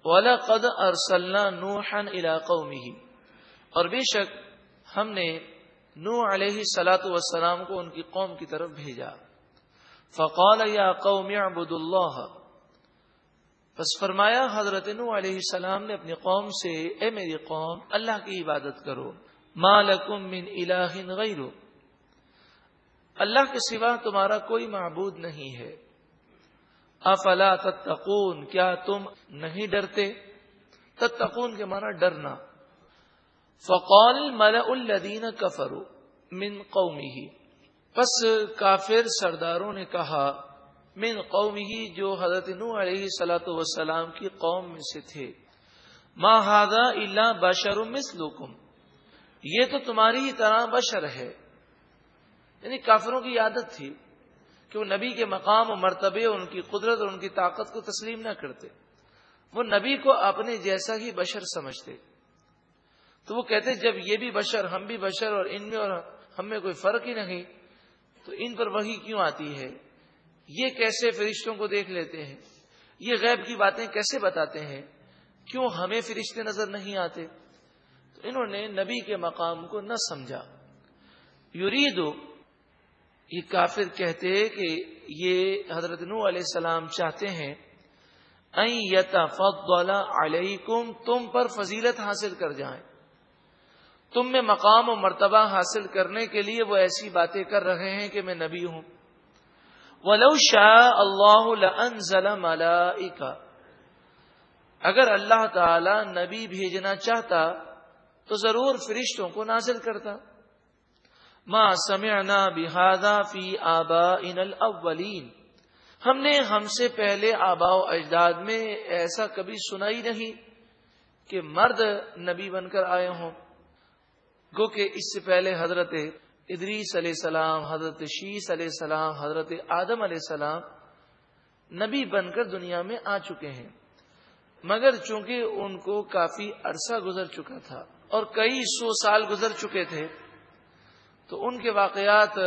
وَلَقَدْ أَرْسَلْنَا نُوحًا إِلَىٰ قَوْمِهِ، اور بے شک ہم نے نوح علیہ الصلاۃ والسلام کو ان کی قوم کی طرف بھیجا. فَقَالَ يَا قَوْمِ اعْبُدُوا اللَّهَ، بس فرمایا حضرت نوح علیہ السلام نے اپنی قوم سے، اے میری قوم اللہ کی عبادت کرو. مَا لَكُم مِّنْ إِلَٰهٍ غَيْرُهُ، اللہ کے سوا تمہارا کوئی معبود نہیں ہے. افلا تتقون، کیا تم نہیں ڈرتے؟ تتقون کے معنی ڈرنا. فقال الملأ الذین کفروا من قومه، پس کافر سرداروں نے کہا، من قومه، جو حضرت نوح علیہ الصلاۃ والسلام کی قوم میں سے تھے، ما ھذا الا بشر مثلکم، یہ تو تمہاری ہی طرح بشر ہے. یعنی کافروں کی عادت تھی کہ وہ نبی کے مقام و مرتبے، ان کی قدرت اور ان کی طاقت کو تسلیم نہ کرتے. وہ نبی کو اپنے جیسا ہی بشر سمجھتے. تو وہ کہتے جب یہ بھی بشر، ہم بھی بشر، اور ان میں اور ہم میں کوئی فرق ہی نہیں، تو ان پر وحی کیوں آتی ہے؟ یہ کیسے فرشتوں کو دیکھ لیتے ہیں؟ یہ غیب کی باتیں کیسے بتاتے ہیں؟ کیوں ہمیں فرشتے نظر نہیں آتے؟ تو انہوں نے نبی کے مقام کو نہ سمجھا. یریدو، یہ کافر کہتے کہ یہ حضرت نوح علیہ السلام چاہتے ہیں، ان یتفضل علیکم، تم پر فضیلت حاصل کر جائیں، تم میں مقام و مرتبہ حاصل کرنے کے لیے وہ ایسی باتیں کر رہے ہیں کہ میں نبی ہوں. وَلَوْ شَاءَ اللَّهُ لَأَنزَلَ مَلَائِكَةً، اگر اللہ تعالی نبی بھیجنا چاہتا تو ضرور فرشتوں کو نازل کرتا. ما سمعنا بهذا فی آبائنا الاولین، ہم سے پہلے آباء و اجداد میں ایسا کبھی سنا ہی نہیں کہ مرد نبی بن کر آئے ہوں. گو کہ اس سے پہلے حضرت ادریس علیہ السلام، حضرت شیس علیہ السلام، حضرت آدم علیہ السلام نبی بن کر دنیا میں آ چکے ہیں، مگر چونکہ ان کو کافی عرصہ گزر چکا تھا اور کئی سو سال گزر چکے تھے، تو ان کے واقعات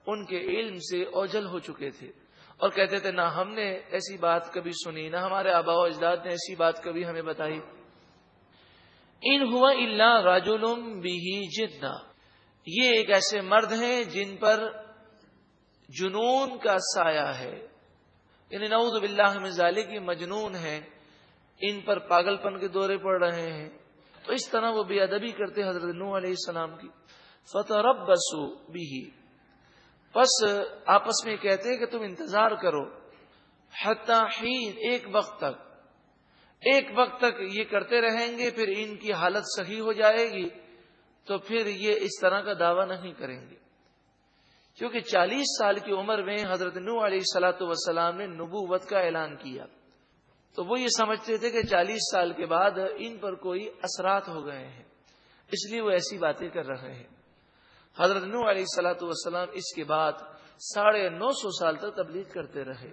ان کے علم سے اوجھل ہو چکے تھے، اور کہتے تھے نہ ہم نے ایسی بات کبھی سنی، نہ ہمارے آباء و اجداد نے ایسی بات کبھی ہمیں بتائی. ان ہوا الا رجل بہ جنہ، یہ ایک ایسے مرد ہیں جن پر جنون کا سایہ ہے، یعنی نعوذ باللہ من ذالک، یہ مجنون ہیں، ان پر پاگل پن کے دورے پڑ رہے ہیں. تو اس طرح وہ بے ادبی کرتے حضرت نوح علیہ السلام کی. فتربصوا به، پس آپس میں کہتے کہ تم انتظار کرو، حتی حین، ایک وقت تک یہ کرتے رہیں گے، پھر ان کی حالت صحیح ہو جائے گی تو پھر یہ اس طرح کا دعویٰ نہیں کریں گے. کیونکہ 40 سال کی عمر میں حضرت نوح علیہ الصلاۃ والسلام نے نبوت کا اعلان کیا، تو وہ یہ سمجھتے تھے کہ 40 سال کے بعد ان پر کوئی اثرات ہو گئے ہیں، اس لیے وہ ایسی باتیں کر رہے ہیں. حضرت نوح علیہ الصلاۃ والسلام اس کے بعد 950 سال تک تبلیغ کرتے رہے،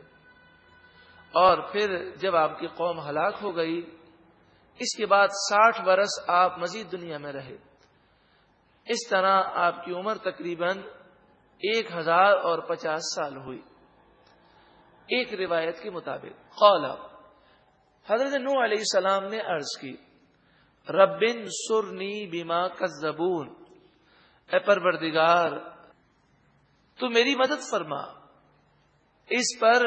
اور پھر جب آپ کی قوم ہلاک ہو گئی، اس کے بعد 60 برس آپ مزید دنیا میں رہے. اس طرح آپ کی عمر تقریباً 1050 سال ہوئی. ایک روایت کے مطابق قال، حضرت نوح علیہ السلام نے عرض کی، رب انصرنی بما کذبون، اے پروردگار تو میری مدد فرما اس پر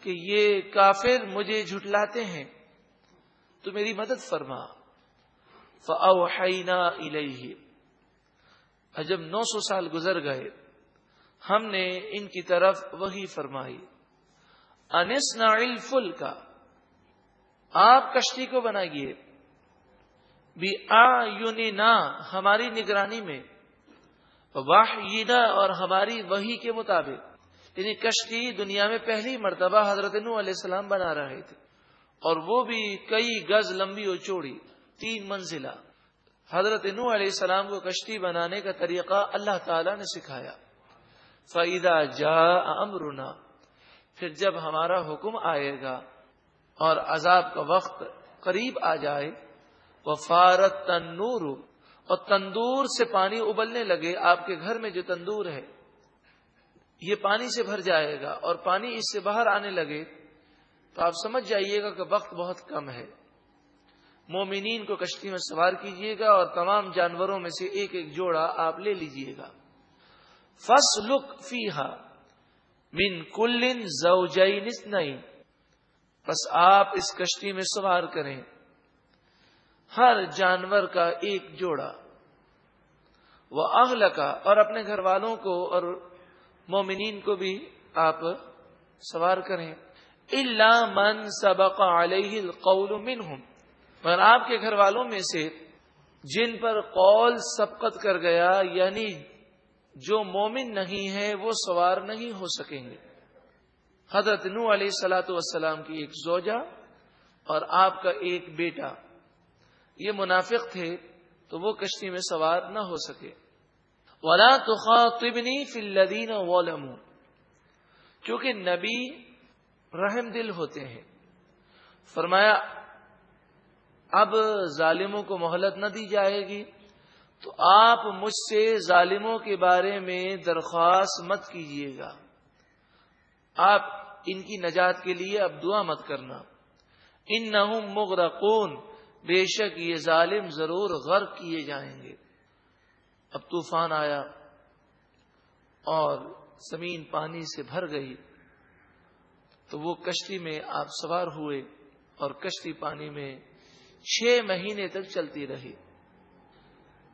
کہ یہ کافر مجھے جھٹلاتے ہیں، تو میری مدد فرما. فأوحینا الیہ، جب 900 سال گزر گئے ہم نے ان کی طرف وحی فرمائی، ان اصنع الفلک، آپ کشتی کو بنائیے، بأعیننا، ہماری نگرانی میں، وحینا، اور ہماری وحی کے مطابق. یعنی کشتی دنیا میں پہلی مرتبہ حضرت نوح علیہ السلام بنا رہے تھے، اور وہ بھی کئی گز لمبی اور چوڑی، 3 منزلہ. حضرت نوح علیہ السلام کو کشتی بنانے کا طریقہ اللہ تعالی نے سکھایا. فَإِذَا جَاءَ أَمْرُنَا، پھر جب ہمارا حکم آئے گا اور عذاب کا وقت قریب آ جائے، وَفَارَتْ التَّنُّورُ، اور تندور سے پانی ابلنے لگے، آپ کے گھر میں جو تندور ہے یہ پانی سے بھر جائے گا اور پانی اس سے باہر آنے لگے، تو آپ سمجھ جائیے گا کہ وقت بہت کم ہے. مومنین کو کشتی میں سوار کیجیے گا اور تمام جانوروں میں سے ایک ایک جوڑا آپ لے لیجیے گا. فَاسْلُكْ فِيهَا مِنْ كُلٍّ زَوْجَيْنِ اثْنَيْنِ، بس آپ اس کشتی میں سوار کریں ہر جانور کا ایک جوڑا. وَأَهْلَكَ، اور اپنے گھر والوں کو اور مومنین کو بھی آپ سوار کریں. إِلَّا مَنْ سَبَقَ عَلَيْهِ الْقَوْلُ مِنْهُمْ، مگر آپ کے گھر والوں میں سے جن پر قول سبقت کر گیا، یعنی جو مومن نہیں ہے وہ سوار نہیں ہو سکیں گے. حضرت نوح علیہ الصلوۃ والسلام کی ایک زوجہ اور آپ کا ایک بیٹا یہ منافق تھے تو وہ کشتی میں سوار نہ ہو سکے. وَلَا تُخَاطِبْنِي فِي الَّذِينَ ظَلَمُوا، کیونکہ نبی رحم دل ہوتے ہیں. فرمایا اب ظالموں کو مہلت نہ دی جائے گی تو آپ مجھ سے ظالموں کے بارے میں درخواست مت کیجیے گا، آپ ان کی نجات کے لیے اب دعا مت کرنا. انہم مغرقون، بے شک یہ ظالم ضرور غرق کیے جائیں گے. اب طوفان آیا اور زمین پانی سے بھر گئی تو وہ کشتی میں آپ سوار ہوئے اور کشتی پانی میں 6 مہینے تک چلتی رہی.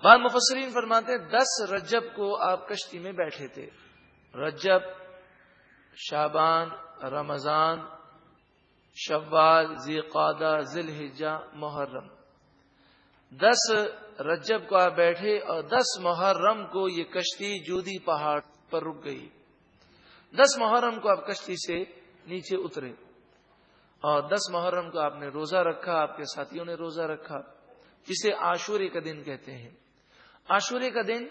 بعض مفسرین فرماتے ہیں 10 رجب کو آپ کشتی میں بیٹھے تھے. رجب، شعبان، رمضان، شوال، ذیقعدہ، ذی الحجہ، محرم. 10 رجب کو آپ بیٹھے اور 10 محرم کو یہ کشتی جودی پہاڑ پر رک گئی. 10 محرم کو آپ کشتی سے نیچے اترے اور 10 محرم کو آپ نے روزہ رکھا، آپ کے ساتھیوں نے روزہ رکھا، جسے عاشورے کا دن کہتے ہیں. عاشورے کا دن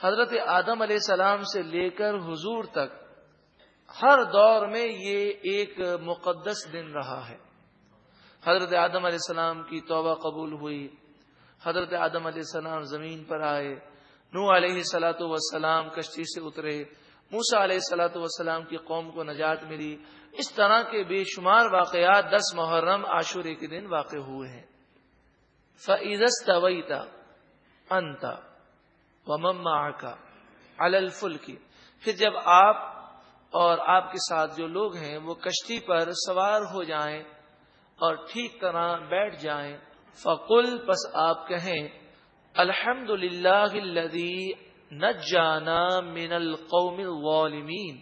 حضرت آدم علیہ السلام سے لے کر حضور تک ہر دور میں یہ ایک مقدس دن رہا ہے. حضرت آدم علیہ السلام کی توبہ قبول ہوئی، حضرت آدم علیہ السلام زمین پر آئے، نوح علیہ الصلوۃ والسلام کشتی سے اترے، موسیٰ علیہ الصلوۃ والسلام کی قوم کو نجات ملی. اس طرح کے بے شمار واقعات 10 محرم عاشورے کے دن واقع ہوئے ہیں. فَإِذَا اسْتَوَيْتَ أَنْتَ وَمَن مَّعَكَ عَلَى الْفُلْكِ، پھر جب آپ اور آپ کے ساتھ جو لوگ ہیں وہ کشتی پر سوار ہو جائیں اور ٹھیک طرح بیٹھ جائیں، فَقُلْ، پس آپ کہیں، الحمد للہ الذی نجانا من القوم الظالمین،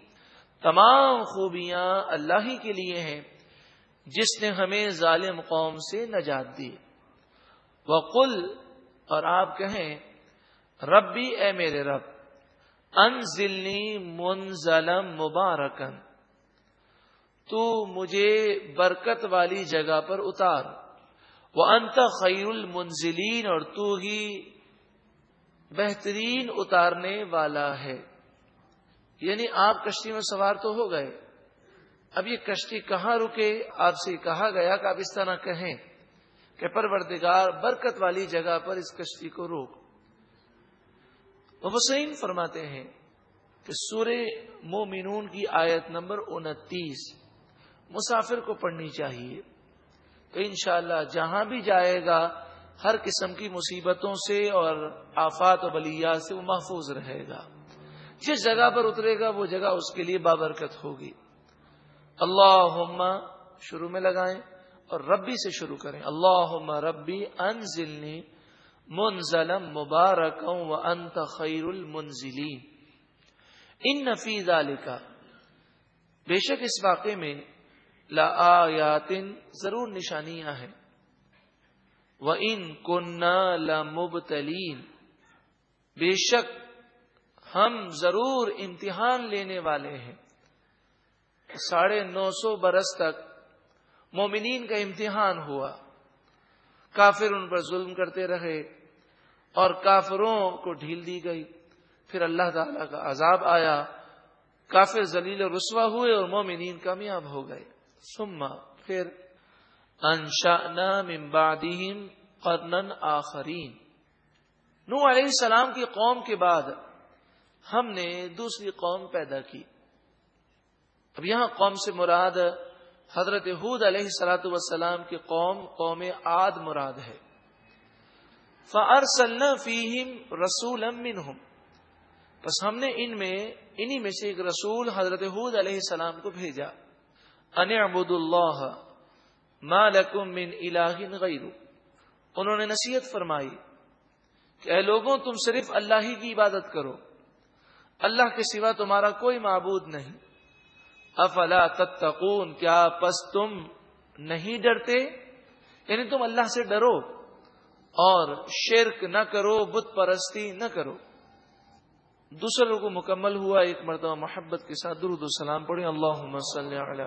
تمام خوبیاں اللہ ہی کے لیے ہیں جس نے ہمیں ظالم قوم سے نجات دی. وَقُلْ، اور آپ کہیں، ربی، اے میرے رب، انزلنی منزلا مبارکا، تو مجھے برکت والی جگہ پر اتار. وَأَنْتَ خَيْرُ الْمُنزِلِينَ، اور تو ہی بہترین اتارنے والا ہے. یعنی آپ کشتی میں سوار تو ہو گئے، اب یہ کشتی کہاں رکے؟ آپ سے کہا گیا کہ آپ اس طرح کہیں کہ پروردگار برکت والی جگہ پر اس کشتی کو روک. مفسرین فرماتے ہیں کہ سورہ مومنون کی آیت نمبر 29 مسافر کو پڑھنی چاہیے، تو انشاءاللہ جہاں بھی جائے گا ہر قسم کی مصیبتوں سے اور آفات و بلیات سے وہ محفوظ رہے گا. جس جگہ پر اترے گا وہ جگہ اس کے لیے بابرکت ہوگی. اللہم شروع میں لگائیں اور ربی سے شروع کریں. اللہم ربی انزلنی منزلا مبارکا وانت خیر المنزلین. ان فی ذالک، بے شک اس واقعے میں، لآیات، ضرور نشانیاں ہیں، وَإِن كُنَّا لَمُبْتَلِينَ، بے شک ہم ضرور امتحان لینے والے ہیں. 950 برس تک مومنین کا امتحان ہوا، کافر ان پر ظلم کرتے رہے اور کافروں کو ڈھیل دی گئی. پھر اللہ تعالی کا عذاب آیا، کافر ذلیل و رسوا ہوئے اور مومنین کامیاب ہو گئے. ثم، پھر، انشأنا من بعدہم قرنا آخرین، نوح علیہ السلام کی قوم کے بعد ہم نے دوسری قوم پیدا کی. اب یہاں قوم سے مراد حضرت ہود علیہ الصلوۃ والسلام کی قوم عاد مراد ہے۔ فَأَرْسَلْنَا فِيهِمْ رَسُولًا مِّنْهُمْ، پس ہم نے انہی میں سے ایک رسول حضرت ہود علیہ السلام کو بھیجا۔ أَنِ اعْبُدُوا اللَّهَ مَا لَكُم مِّنْ إِلَٰهٍ غَيْرُهُ، انہوں نے نصیحت فرمائی کہ اے لوگوں تم صرف اللہ ہی کی عبادت کرو، اللہ کے سوا تمہارا کوئی معبود نہیں۔ افلا تتقون، کیا پس تم نہیں ڈرتے؟ یعنی تم اللہ سے ڈرو اور شرک نہ کرو، بت پرستی نہ کرو۔ دوسرا رکوع مکمل ہوا، ایک مرتبہ محبت کے ساتھ درود و سلام پڑھیں۔ اللہم صلی علی